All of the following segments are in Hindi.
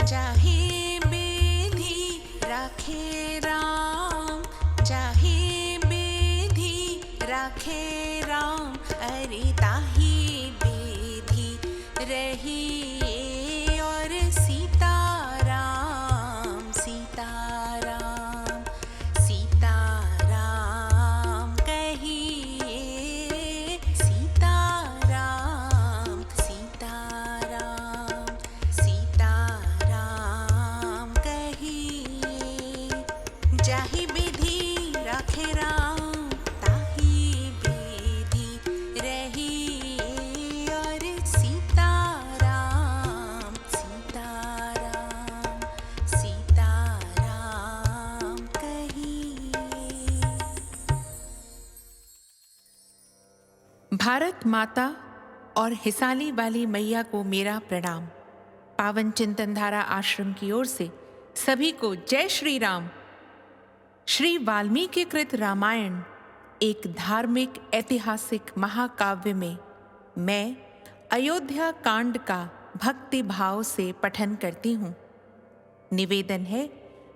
चाहे बेधी राखे राम, चाहे बेधी राखे राम, अरे ताही बेधी रही और सीताराम, सीताराम, सीताराम कहिए, सीताराम, सीताराम, सीताराम कहिए। जाहि विधि राखे राम, ताहि विधि रही और सीताराम, सीताराम, सीताराम कहिए। भारत माता और हिसाली वाली मैया को मेरा प्रणाम। पावन चिंतनधारा आश्रम की ओर से सभी को जय श्री राम। श्री वाल्मीकि कृत रामायण एक धार्मिक ऐतिहासिक महाकाव्य में मैं अयोध्या कांड का भक्ति भाव से पठन करती हूँ। निवेदन है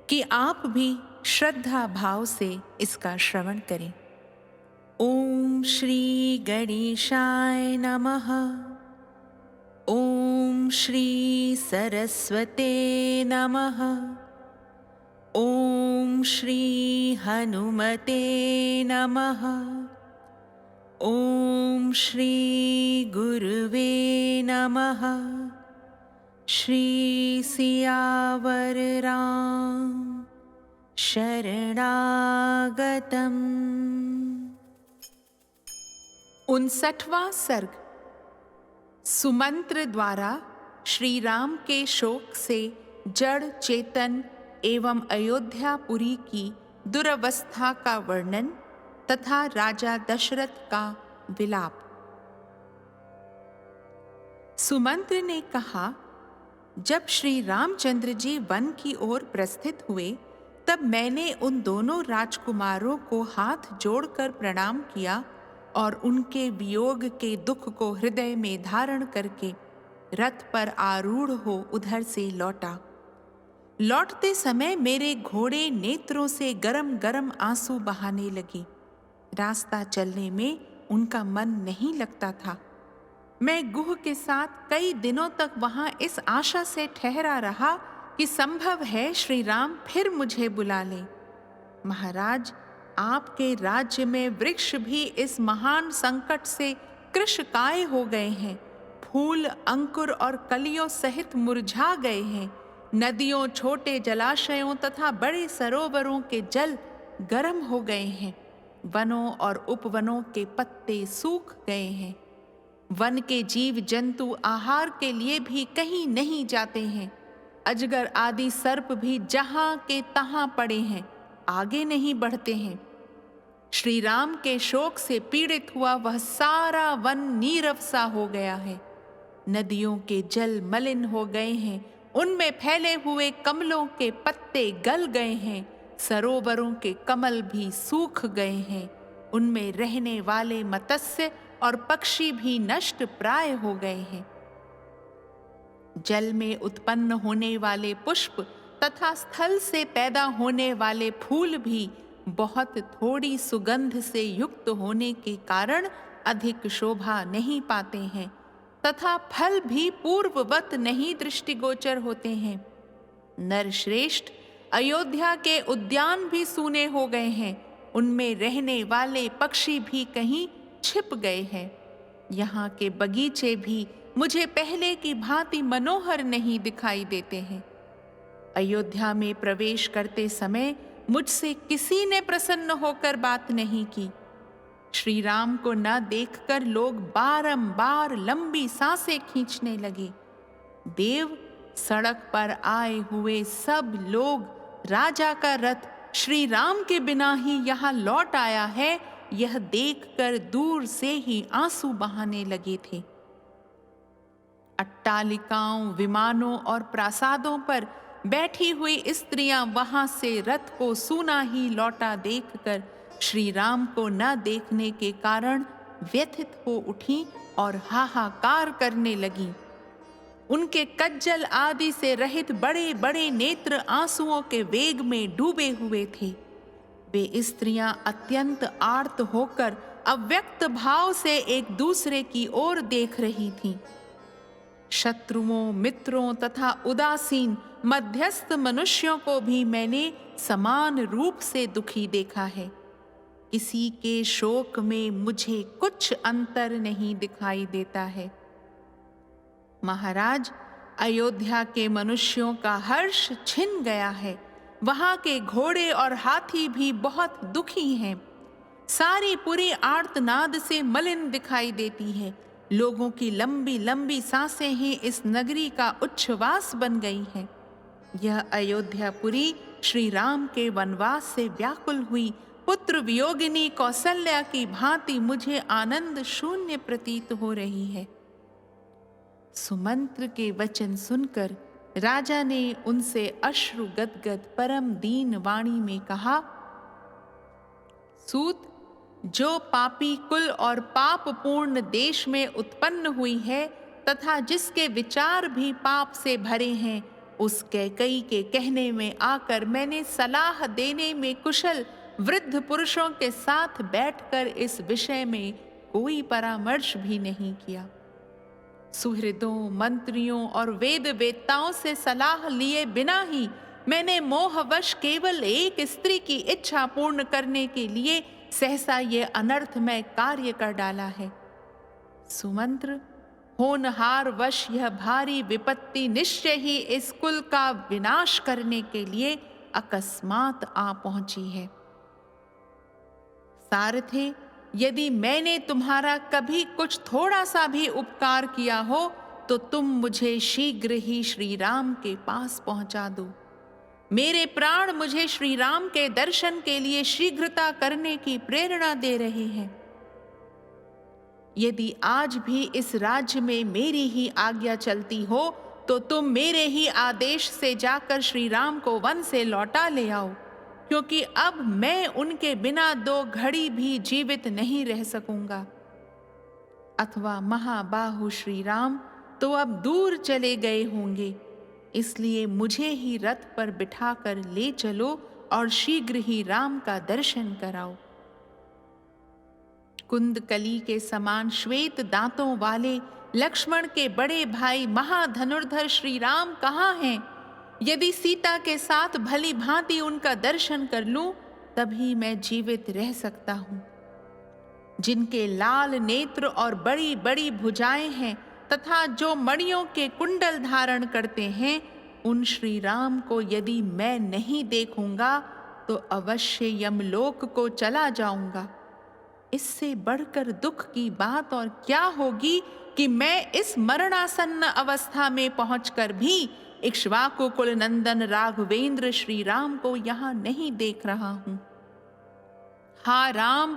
कि आप भी श्रद्धा भाव से इसका श्रवण करें। ओम श्री गणेशाय नमः। ओम श्री सरस्वते नमः। ओम श्री हनुमते नमः। ओम श्री गुरुवे नमः। श्री सियावर राम शरणागतम्। 59वां सर्ग। सुमंत्र द्वारा श्री राम के शोक से जड़ चेतन एवं अयोध्यापुरी की दुरवस्था का वर्णन तथा राजा दशरथ का विलाप। सुमंत्र ने कहा, जब श्री रामचंद्र जी वन की ओर प्रस्थित हुए तब मैंने उन दोनों राजकुमारों को हाथ जोड़कर प्रणाम किया और उनके वियोग के दुख को हृदय में धारण करके रथ पर आरूढ़ हो उधर से लौटा। लौटते समय मेरे घोड़े नेत्रों से गरम गरम आंसू बहाने लगे। रास्ता चलने में उनका मन नहीं लगता था। मैं गुह के साथ कई दिनों तक वहां इस आशा से ठहरा रहा कि संभव है श्री राम फिर मुझे बुला लें। महाराज, आपके राज्य में वृक्ष भी इस महान संकट से कृशकाय हो गए हैं। फूल, अंकुर और कलियों सहित मुरझा गए हैं। नदियों, छोटे जलाशयों तथा बड़े सरोवरों के जल गर्म हो गए हैं। वनों और उपवनों के पत्ते सूख गए हैं। वन के जीव जंतु आहार के लिए भी कहीं नहीं जाते हैं। अजगर आदि सर्प भी जहां के तहां पड़े हैं, आगे नहीं बढ़ते हैं। श्री राम के शोक से पीड़ित हुआ वह सारा वन नीरव सा हो गया है। नदियों के जल मलिन हो गए हैं। उनमें फैले हुए कमलों के पत्ते गल गए हैं। सरोवरों के कमल भी सूख गए हैं। उनमें रहने वाले मत्स्य और पक्षी भी नष्ट प्राय हो गए हैं। जल में उत्पन्न होने वाले पुष्प तथा स्थल से पैदा होने वाले फूल भी बहुत थोड़ी सुगंध से युक्त होने के कारण अधिक शोभा नहीं पाते हैं तथा फल भी पूर्ववत नहीं दृष्टिगोचर होते हैं। नरश्रेष्ठ, अयोध्या के उद्यान भी सूने हो गए हैं। उनमें रहने वाले पक्षी भी कहीं छिप गए हैं। यहाँ के बगीचे भी मुझे पहले की भांति मनोहर नहीं दिखाई देते हैं। अयोध्या में प्रवेश करते समय मुझसे किसी ने प्रसन्न होकर बात नहीं की। श्री राम को न देखकर लोग बारंबार लंबी सांसें खींचने लगे। देव, सड़क पर आए हुए सब लोग राजा का रथ श्री राम के बिना ही यहाँ लौट आया है, यह देखकर दूर से ही आंसू बहाने लगे थे। अट्टालिकाओं, विमानों और प्रासादों पर बैठी हुई स्त्रियां वहां से रथ को सूना ही लौटा देखकर श्री राम को न देखने के कारण व्यथित हो उठी और हाहाकार करने लगी। उनके कज्जल आदि से रहित बड़े बड़े नेत्र आंसुओं के वेग में डूबे हुए थे। वे स्त्रियां अत्यंत आर्त होकर अव्यक्त भाव से एक दूसरे की ओर देख रही थीं। शत्रुओं, मित्रों तथा उदासीन मध्यस्थ मनुष्यों को भी मैंने समान रूप से दुखी देखा है। किसी के शोक में मुझे कुछ अंतर नहीं दिखाई देता है। महाराज, अयोध्या के मनुष्यों का हर्ष छिन गया है। वहां के घोड़े और हाथी भी बहुत दुखी हैं। सारी पुरी आर्तनाद से मलिन दिखाई देती है। लोगों की लंबी लंबी सांसें ही इस नगरी का उच्छ्वास बन गई हैं। यह अयोध्यापुरी श्री राम के वनवास से व्याकुल हुई पुत्र वियोगिनी कौसल्या की भांति मुझे आनंद शून्य प्रतीत हो रही है। सुमंत्र के वचन सुनकर राजा ने उनसे अश्रु गदगद परम दीन वाणी में कहा, सूत, जो पापी कुल और पाप पूर्ण देश में उत्पन्न हुई है तथा जिसके विचार भी पाप से भरे हैं, उस कैकई के कहने में आकर मैंने सलाह देने में कुशल वृद्ध पुरुषों के साथ बैठकर इस विषय में कोई परामर्श भी नहीं किया। सुहृदों, मंत्रियों और वेद वेत्ताओं से सलाह लिए बिना ही मैंने मोहवश केवल एक स्त्री की इच्छा पूर्ण करने के लिए सहसा ये अनर्थमय कार्य कर डाला है। सुमंत्र, होनहार वश यह भारी विपत्ति निश्चय ही इस कुल का विनाश करने के लिए अकस्मात आ पहुंची है। सारथे, यदि मैंने तुम्हारा कभी कुछ थोड़ा सा भी उपकार किया हो तो तुम मुझे शीघ्र ही श्री राम के पास पहुंचा दो। मेरे प्राण मुझे श्री राम के दर्शन के लिए शीघ्रता करने की प्रेरणा दे रहे हैं। यदि आज भी इस राज्य में मेरी ही आज्ञा चलती हो तो तुम मेरे ही आदेश से जाकर श्री राम को वन से लौटा ले आओ, क्योंकि अब मैं उनके बिना 2 घड़ी भी जीवित नहीं रह सकूंगा। अथवा महाबाहु श्री राम तो अब दूर चले गए होंगे, इसलिए मुझे ही रथ पर बिठाकर ले चलो और शीघ्र ही राम का दर्शन कराओ। कुंदकली के समान श्वेत दांतों वाले लक्ष्मण के बड़े भाई महाधनुर्धर श्री राम कहाँ हैं? यदि सीता के साथ भली भांति उनका दर्शन कर लूं, तभी मैं जीवित रह सकता हूं। जिनके लाल नेत्र और बड़ी बड़ी भुजाएं हैं तथा जो मणियों के कुंडल धारण करते हैं, उन श्री राम को यदि मैं नहीं देखूंगा तो अवश्य यमलोक को चला जाऊंगा। इससे बढ़कर दुख की बात और क्या होगी कि मैं इस मरणासन्न अवस्था में पहुंचकर भी इक्ष्वाकु कुल नंदन राघवेंद्र श्री राम को यहां नहीं देख रहा हूं। हा राम,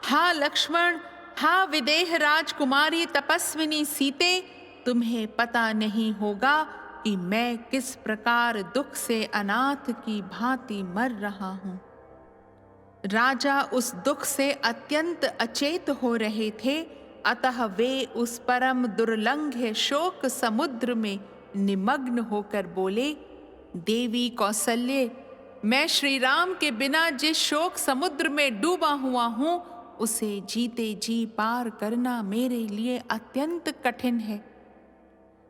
हा लक्ष्मण, हा विदेह राजकुमारी तपस्विनी सीते, तुम्हें पता नहीं होगा कि मैं किस प्रकार दुख से अनाथ की भांति मर रहा हूं। राजा उस दुख से अत्यंत अचेत हो रहे थे, अतः वे उस परम दुर्लंघ्य शोक समुद्र में निमग्न होकर बोले, देवी कौसल्ये, मैं श्री राम के बिना जिस शोक समुद्र में डूबा हुआ हूं, उसे जीते जी पार करना मेरे लिए अत्यंत कठिन है।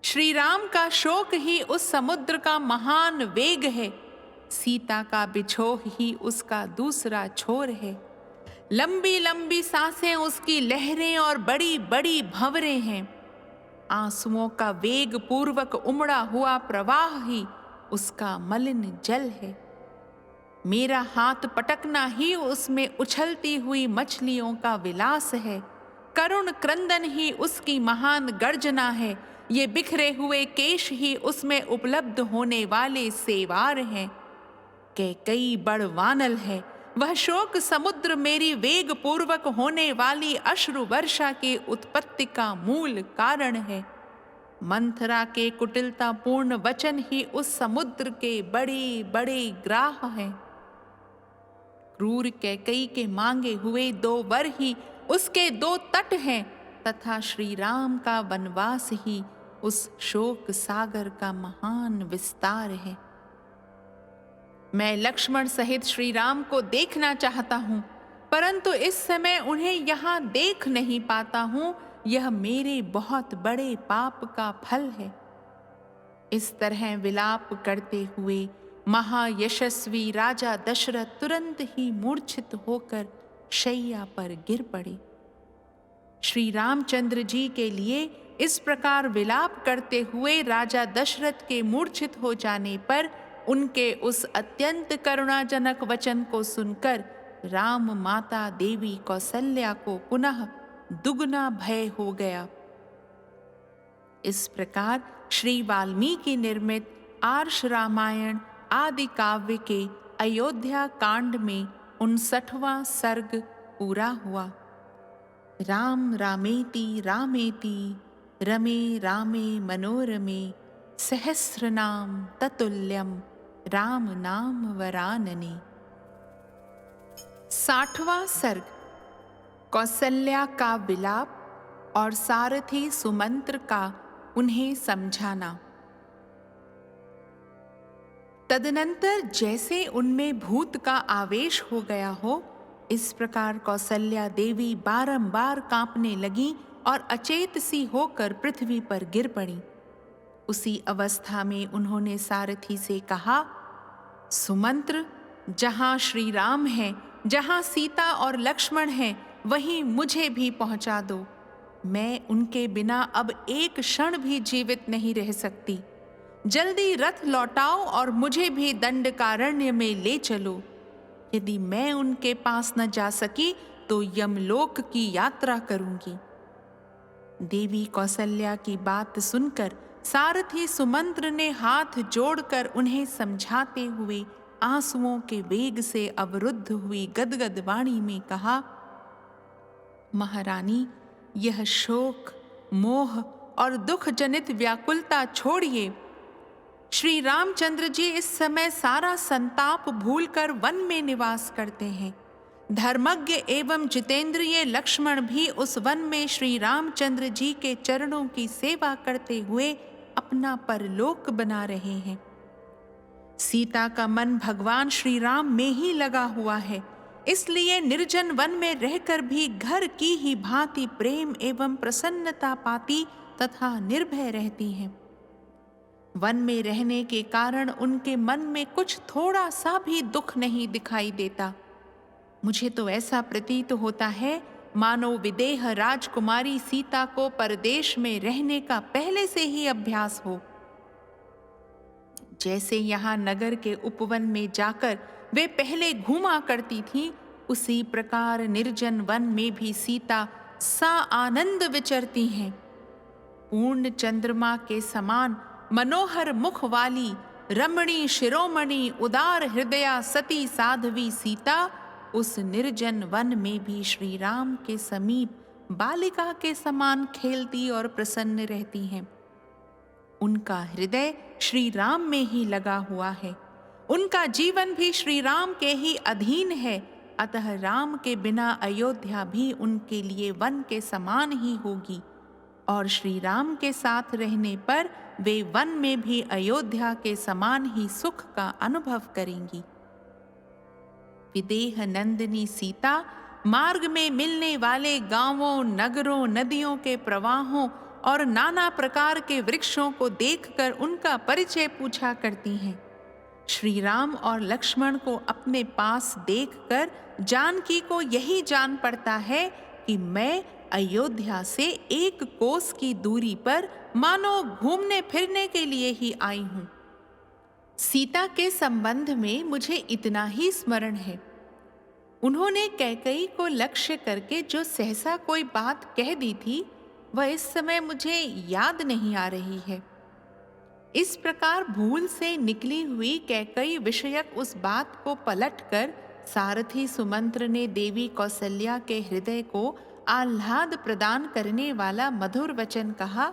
श्री राम का शोक ही उस समुद्र का महान वेग है। सीता का बिछोह ही उसका दूसरा छोर है। लंबी लंबी सांसें उसकी लहरें और बड़ी बड़ी भंवरें हैं। आंसुओं का वेग पूर्वक उमड़ा हुआ प्रवाह ही उसका मलिन जल है। मेरा हाथ पटकना ही उसमें उछलती हुई मछलियों का विलास है। करुण क्रंदन ही उसकी महान गर्जना है। ये बिखरे हुए केश ही उसमें उपलब्ध होने वाले सेवार हैं। कैकई बड़वानल है। वह शोक समुद्र मेरी वेग पूर्वक होने वाली अश्रु वर्षा की उत्पत्ति का मूल कारण है। मंथरा के कुटिलतापूर्ण वचन ही उस समुद्र के बड़े बड़े ग्राह हैं। क्रूर कैकई के मांगे हुए 2 वर ही उसके 2 तट हैं तथा श्री राम का वनवास ही उस शोक सागर का महान विस्तार है। मैं लक्ष्मण सहित श्री राम को देखना चाहता हूँ, परंतु इस समय उन्हें यहाँ देख नहीं पाता हूँ। यह मेरे बहुत बड़े पाप का फल है। इस तरह विलाप करते हुए महायशस्वी राजा दशरथ तुरंत ही मूर्छित होकर शैया पर गिर पड़े। श्री रामचंद्र जी के लिए इस प्रकार विलाप करते हुए राजा दशरथ के मूर्छित हो जाने पर उनके उस अत्यंत करुणाजनक वचन को सुनकर राम माता देवी कौसल्या को पुनः दुगना भय हो गया। इस प्रकार श्री वाल्मीकि निर्मित आर्ष रामायण आदि काव्य के अयोध्या कांड में 59वां सर्ग पूरा हुआ। राम रामेति रामेति रमे रामे मनोरमे सहस्रनाम ततुल्यम राम नाम वरानने। 60वां सर्ग कौसल्या का विलाप और सारथी सुमंत्र का उन्हें समझाना। तदनंतर जैसे उनमें भूत का आवेश हो गया हो, इस प्रकार कौसल्या देवी बारंबार कांपने लगी और अचेत सी होकर पृथ्वी पर गिर पड़ी। उसी अवस्था में उन्होंने सारथी से कहा, सुमंत्र, जहां श्री राम हैं, जहां सीता और लक्ष्मण हैं, वहीं मुझे भी पहुंचा दो। मैं उनके बिना अब एक क्षण भी जीवित नहीं रह सकती। जल्दी रथ लौटाओ और मुझे भी दंडकारण्य में ले चलो। यदि मैं उनके पास न जा सकी तो यमलोक की यात्रा करूंगी। देवी कौसल्या की बात सुनकर सारथी सुमंत्र ने हाथ जोड़कर उन्हें समझाते हुए आंसुओं के वेग से अवरुद्ध हुई गदगद वाणी में कहा, महारानी, यह शोक, मोह और दुख जनित व्याकुलता छोड़िए। श्री रामचंद्र जी इस समय सारा संताप भूलकर वन में निवास करते हैं। धर्मज्ञ एवं जितेंद्रिय लक्ष्मण भी उस वन में श्री रामचंद्र जी के चरणों की सेवा करते हुए अपना परलोक बना रहे हैं। सीता का मन भगवान श्री राम में ही लगा हुआ है, इसलिए निर्जन वन में रहकर भी घर की ही भांति प्रेम एवं प्रसन्नता पाती तथा निर्भय रहती हैं। वन में रहने के कारण उनके मन में कुछ थोड़ा सा भी दुख नहीं दिखाई देता। मुझे तो ऐसा प्रतीत होता है मानो विदेह राजकुमारी सीता को परदेश में रहने का पहले से ही अभ्यास हो। जैसे यहाँ नगर के उपवन में जाकर वे पहले घूमा करती थीं, उसी प्रकार निर्जन वन में भी सीता सा आनंद विचरती हैं। पूर्ण चंद्रमा के समान मनोहर मुख वाली रमणी शिरोमणि उदार हृदया सती साध्वी सीता उस निर्जन वन में भी श्री राम के समीप बालिका के समान खेलती और प्रसन्न रहती हैं। उनका हृदय श्री राम में ही लगा हुआ है। उनका जीवन भी श्री राम के ही अधीन है, अतः राम के बिना अयोध्या भी उनके लिए वन के समान ही होगी और श्री राम के साथ रहने पर वे वन में भी अयोध्या के समान ही सुख का अनुभव करेंगी। विदेह नंदिनी सीता मार्ग में मिलने वाले गांवों, नगरों, नदियों के प्रवाहों और नाना प्रकार के वृक्षों को देखकर उनका परिचय पूछा करती हैं। श्री राम और लक्ष्मण को अपने पास देखकर जानकी को यही जान पड़ता है कि मैं अयोध्या से एक कोस की दूरी पर मानो घूमने फिरने के लिए ही आई हूं। सीता के संबंध में मुझे इतना ही स्मरण है, उन्होंने कैकेयी को लक्ष्य करके जो सहसा कोई बात कह दी थी, वह इस समय मुझे याद नहीं आ रही है। इस प्रकार भूल से निकली हुई कैकेयी विषयक उस बात को पलटकर सारथी सुमंत्र ने देवी कौसल्या के हृदय को आह्लाद प्रदान करने वाला मधुर वचन कहा।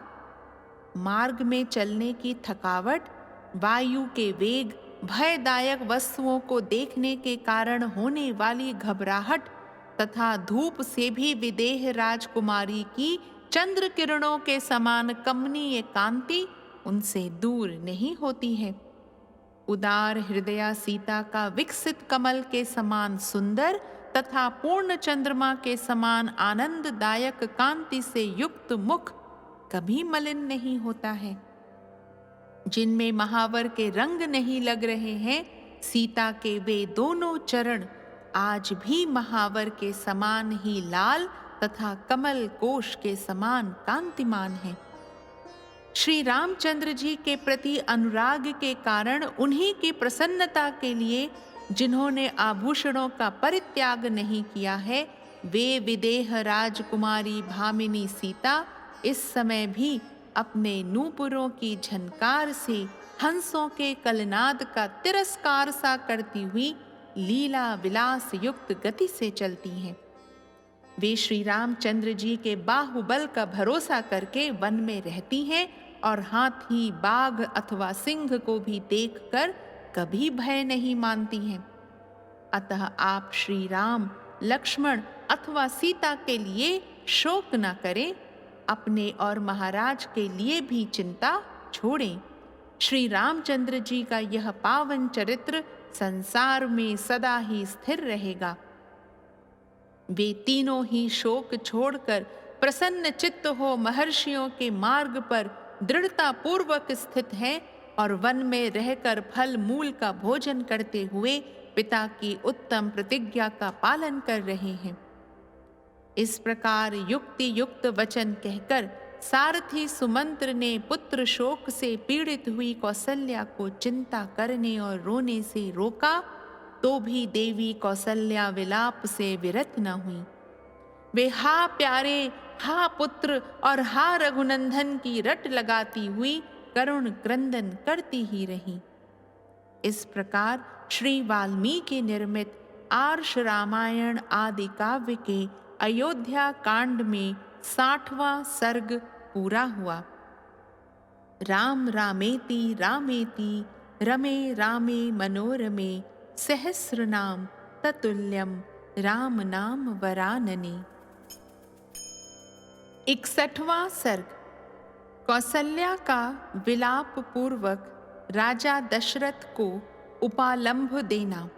मार्ग में चलने की थकावट, वायु के वेग, भयदायक वस्तुओं को देखने के कारण होने वाली घबराहट तथा धूप से भी विदेह राजकुमारी की चंद्र किरणों के समान कमनीय कांति उनसे दूर नहीं होती है। उदार हृदया सीता का विकसित कमल के समान सुंदर तथा पूर्ण चंद्रमा के समान आनंददायक कांति से युक्त मुख कभी मलिन नहीं होता है। जिनमें महावर के रंग नहीं लग रहे हैं, सीता के वे दोनों चरण आज भी महावर के समान ही लाल तथा कमल कोश के समान कांतिमान हैं। श्री रामचंद्र जी के प्रति अनुराग के कारण उन्हीं की प्रसन्नता के लिए जिन्होंने आभूषणों का परित्याग नहीं किया है, वे विदेह राजकुमारी भामिनी सीता इस समय भी अपने नूपुरों की झनकार से हंसों के कलनाद का तिरस्कार सा करती हुई लीला विलास युक्त गति से चलती हैं। वे श्री रामचंद्र जी के बाहुबल का भरोसा करके वन में रहती हैं और हाथी, बाघ अथवा सिंह को भी देखकर कभी भय नहीं मानती हैं। अतः आप श्री राम, लक्ष्मण अथवा सीता के लिए शोक न करें, अपने और महाराज के लिए भी चिंता छोड़ें। श्री रामचंद्र जी का यह पावन चरित्र संसार में सदा ही स्थिर रहेगा। वे तीनों ही शोक छोड़कर प्रसन्न चित्त हो महर्षियों के मार्ग पर दृढ़ता पूर्वक स्थित हैं और वन में रहकर फल मूल का भोजन करते हुए पिता की उत्तम प्रतिज्ञा का पालन कर रहे हैं। इस प्रकार युक्ति युक्त वचन कहकर सारथी सुमंत्र ने पुत्र शोक से पीड़ित हुई कौसल्या को चिंता करने और रोने से रोका, तो भी देवी कौसल्या विलाप से विरत न हुई। वे हा प्यारे, हा पुत्र और हा रघुनंदन की रट लगाती हुई करुण क्रंदन करती ही रही। इस प्रकार श्री वाल्मीकि निर्मित आर्ष रामायण आदि काव्य के अयोध्या कांड में 60वां सर्ग पूरा हुआ। राम रामेति रामेति रमे रामे मनोरमे सहस्र नाम ततुल्यम राम नाम वरानने। 61वां सर्ग कौसल्या का विलाप पूर्वक राजा दशरथ को उपालंभ देना।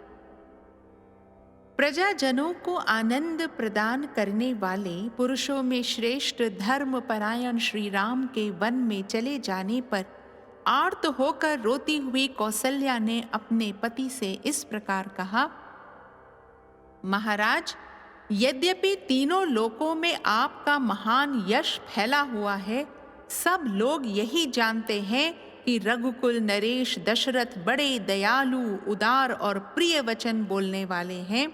प्रजाजनों को आनंद प्रदान करने वाले पुरुषों में श्रेष्ठ धर्मपरायण श्री राम के वन में चले जाने पर आर्त होकर रोती हुई कौसल्या ने अपने पति से इस प्रकार कहा, महाराज, यद्यपि तीनों लोकों में आपका महान यश फैला हुआ है, सब लोग यही जानते हैं कि रघुकुल नरेश दशरथ बड़े दयालु, उदार और प्रिय वचन बोलने वाले हैं।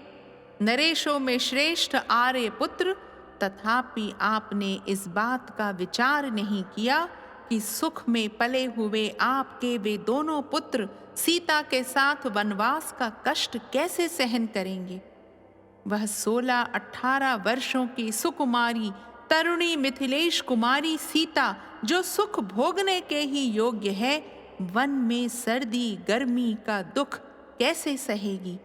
नरेशों में श्रेष्ठ आर्य पुत्र, तथापि आपने इस बात का विचार नहीं किया कि सुख में पले हुए आपके वे दोनों पुत्र सीता के साथ वनवास का कष्ट कैसे सहन करेंगे। वह 16-18 वर्षों की सुकुमारी तरुणी मिथिलेश कुमारी सीता, जो सुख भोगने के ही योग्य है, वन में सर्दी गर्मी का दुख कैसे सहेगी।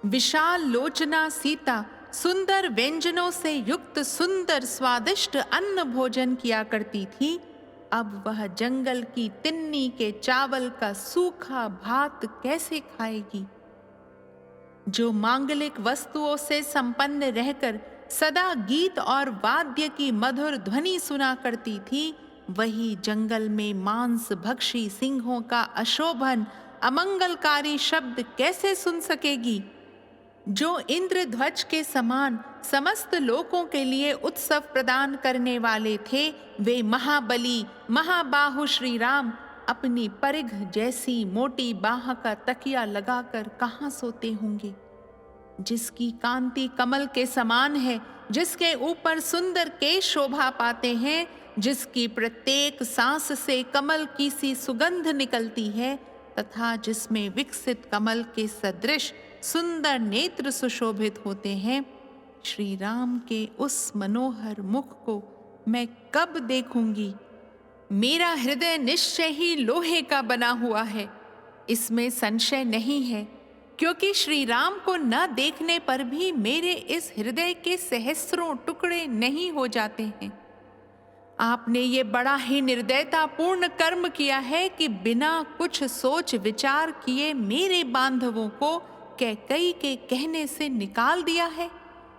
विशाल लोचना सीता सुंदर व्यंजनों से युक्त सुंदर स्वादिष्ट अन्न भोजन किया करती थी। अब वह जंगल की तिन्नी के चावल का सूखा भात कैसे खाएगी। जो मांगलिक वस्तुओं से संपन्न रहकर सदा गीत और वाद्य की मधुर ध्वनि सुना करती थी, वही जंगल में मांस भक्षी सिंहों का अशोभन अमंगलकारी शब्द कैसे सुन सकेगी। जो इंद्रध्वज के समान समस्त लोकों के लिए उत्सव प्रदान करने वाले थे, वे महाबली महाबाहु श्री राम अपनी परिघ जैसी मोटी बाह का तकिया लगाकर कहाँ सोते होंगे। जिसकी कांति कमल के समान है, जिसके ऊपर सुंदर केश शोभा पाते हैं, जिसकी प्रत्येक सांस से कमल की सी सुगंध निकलती है, तथा जिसमें विकसित कमल के सदृश सुंदर नेत्र सुशोभित होते हैं, श्री राम के उस मनोहर मुख को मैं कब देखूंगी। मेरा हृदय निश्चय ही लोहे का बना हुआ है, इसमें संशय नहीं है, क्योंकि श्री राम को न देखने पर भी मेरे इस हृदय के सहस्रों टुकड़े नहीं हो जाते हैं। आपने ये बड़ा ही निर्दयतापूर्ण कर्म किया है कि बिना कुछ सोच विचार किए मेरे बांधवों को कैकई के कहने से निकाल दिया है,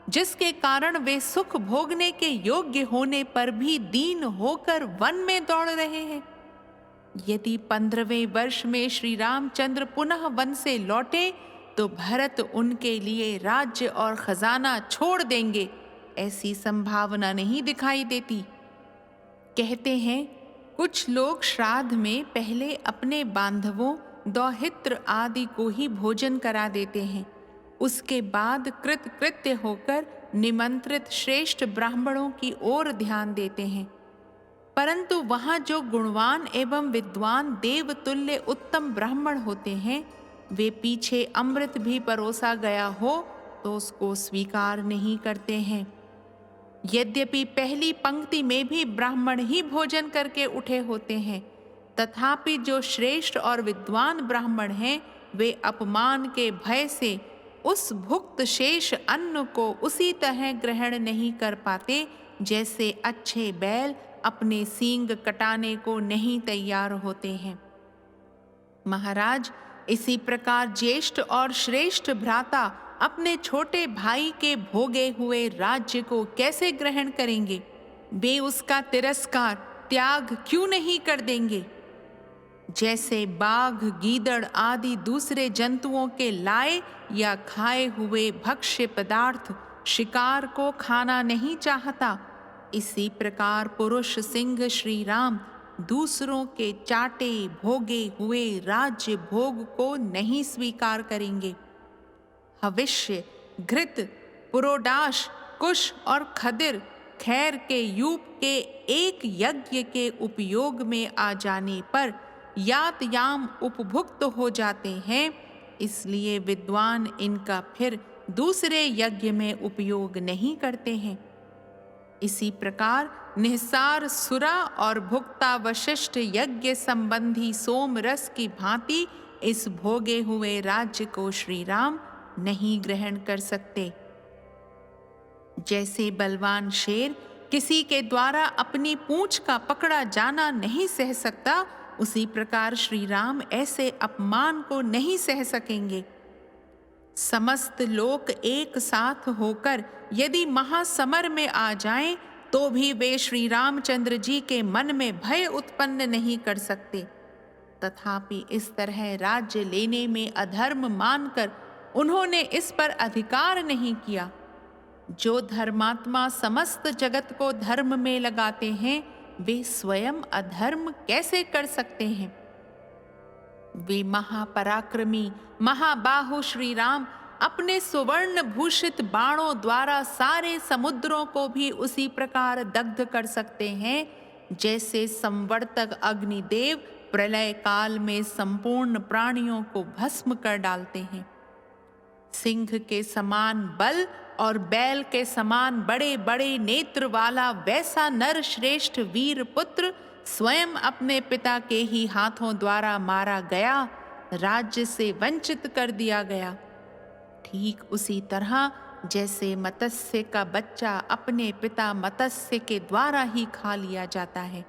जिसके कारण वे सुख भोगने के योग्य होने पर भी दीन होकर वन में दौड़ रहे हैं। यदि 15वें वर्ष में श्री रामचंद्र पुनः वन से लौटे तो भरत उनके लिए राज्य और खजाना छोड़ देंगे, ऐसी संभावना नहीं दिखाई देती। कहते हैं कुछ लोग श्राद्ध में पहले अपने बांधवों दौहित्र आदि को ही भोजन करा देते हैं, उसके बाद कृतकृत्य होकर निमंत्रित श्रेष्ठ ब्राह्मणों की ओर ध्यान देते हैं। परंतु वहां जो गुणवान एवं विद्वान देवतुल्य उत्तम ब्राह्मण होते हैं, वे पीछे अमृत भी परोसा गया हो तो उसको स्वीकार नहीं करते हैं। यद्यपि पहली पंक्ति में भी ब्राह्मण ही भोजन करके उठे होते हैं, तथापि जो श्रेष्ठ और विद्वान ब्राह्मण हैं, वे अपमान के भय से उस भुक्त शेष अन्न को उसी तरह ग्रहण नहीं कर पाते जैसे अच्छे बैल अपने सींग कटाने को नहीं तैयार होते हैं। महाराज, इसी प्रकार ज्येष्ठ और श्रेष्ठ भ्राता अपने छोटे भाई के भोगे हुए राज्य को कैसे ग्रहण करेंगे? वे उसका तिरस्कार त्याग क्यों नहीं कर देंगे? जैसे बाघ, गीदड़ आदि दूसरे जंतुओं के लाए या खाए हुए भक्ष्य पदार्थ शिकार को खाना नहीं चाहता, इसी प्रकार पुरुष सिंह श्री राम दूसरों के चाटे भोगे हुए राज्य भोग को नहीं स्वीकार करेंगे। हविष्य, घृत, पुरोडाश, कुश और खदिर खैर के यूप के एक यज्ञ के उपयोग में आ जाने पर यातयाम उपभुक्त हो जाते हैं, इसलिए विद्वान इनका फिर दूसरे यज्ञ में उपयोग नहीं करते हैं। इसी प्रकार निहसार सुरा और भुक्ता वशिष्ठ यज्ञ संबंधी सोम रस की भांति इस भोगे हुए राज्य को श्री राम नहीं ग्रहण कर सकते। जैसे बलवान शेर किसी के द्वारा अपनी पूंछ का पकड़ा जाना नहीं सह सकता, उसी प्रकार श्री राम ऐसे अपमान को नहीं सह सकेंगे। समस्त लोक एक साथ होकर यदि महासमर में आ जाएं, तो भी वे श्री रामचंद्र जी के मन में भय उत्पन्न नहीं कर सकते। तथापि इस तरह राज्य लेने में अधर्म मानकर उन्होंने इस पर अधिकार नहीं किया। जो धर्मात्मा समस्त जगत को धर्म में लगाते हैं, वे स्वयं अधर्म कैसे कर सकते हैं? वे महापराक्रमी महाबाहु श्री राम अपने सुवर्ण भूषित बाणों द्वारा सारे समुद्रों को भी उसी प्रकार दग्ध कर सकते हैं जैसे संवर्तक अग्निदेव प्रलय काल में संपूर्ण प्राणियों को भस्म कर डालते हैं। सिंह के समान बल और बैल के समान बड़े बड़े नेत्र वाला वैसा नर श्रेष्ठ वीर पुत्र स्वयं अपने पिता के ही हाथों द्वारा मारा गया, राज्य से वंचित कर दिया गया। ठीक उसी तरह जैसे मत्स्य का बच्चा अपने पिता मत्स्य के द्वारा ही खा लिया जाता है।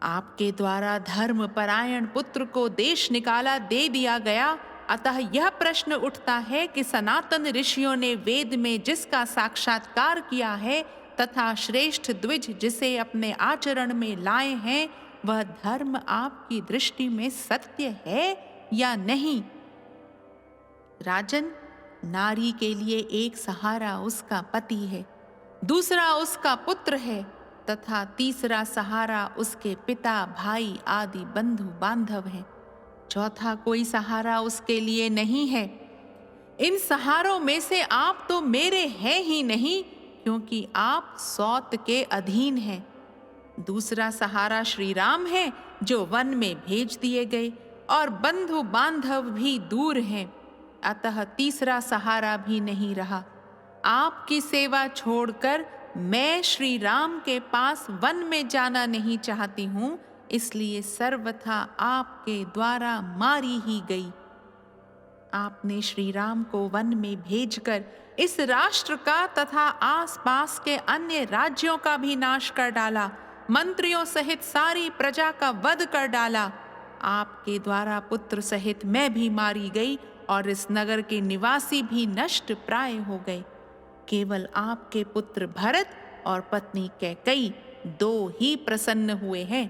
आपके द्वारा धर्मपरायण पुत्र को देश निकाला दे दिया गया, अतः यह प्रश्न उठता है कि सनातन ऋषियों ने वेद में जिसका साक्षात्कार किया है तथा श्रेष्ठ द्विज जिसे अपने आचरण में लाए हैं, वह धर्म आपकी दृष्टि में सत्य है या नहीं? राजन, नारी के लिए एक सहारा उसका पति है, दूसरा उसका पुत्र है तथा तीसरा सहारा उसके पिता, भाई आदि बंधु बांधव हैं। चौथा कोई सहारा उसके लिए नहीं है। इन सहारों में से आप तो मेरे हैं ही नहीं, क्योंकि आप सौत के अधीन हैं। दूसरा सहारा श्री राम है जो वन में भेज दिए गए और बंधु बांधव भी दूर हैं, अतः तीसरा सहारा भी नहीं रहा। आपकी सेवा छोड़कर मैं श्री राम के पास वन में जाना नहीं चाहती हूँ, इसलिए सर्वथा आपके द्वारा मारी ही गई। आपने श्री राम को वन में भेजकर इस राष्ट्र का तथा आसपास के अन्य राज्यों का भी नाश कर डाला मंत्रियों सहित सारी प्रजा का वध कर डाला। आपके द्वारा पुत्र सहित मैं भी मारी गई और इस नगर के निवासी भी नष्ट प्राय हो गए। केवल आपके पुत्र भरत और पत्नी कैकेयी 2 ही प्रसन्न हुए हैं।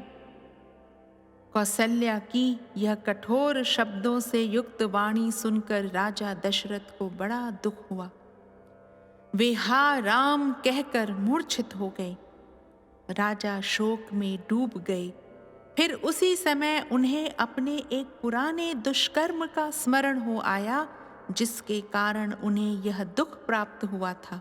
कौसल्या की यह कठोर शब्दों से युक्त वाणी सुनकर राजा दशरथ को बड़ा दुख हुआ। वे हा राम कहकर मूर्छित हो गए। राजा शोक में डूब गए। फिर उसी समय उन्हें अपने एक पुराने दुष्कर्म का स्मरण हो आया, जिसके कारण उन्हें यह दुख प्राप्त हुआ था।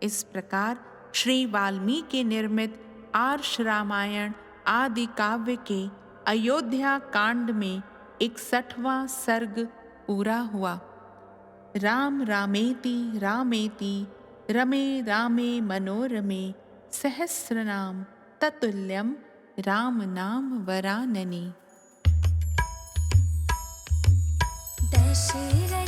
इस प्रकार श्री वाल्मीकि निर्मित आर्ष रामायण आदि काव्य के अयोध्या कांड में 61वां सर्ग पूरा हुआ। राम रामेति रामेति रमे रामे मनोरमे सहस्रनाम ततुल्यम राम नाम वरानने। दशरथ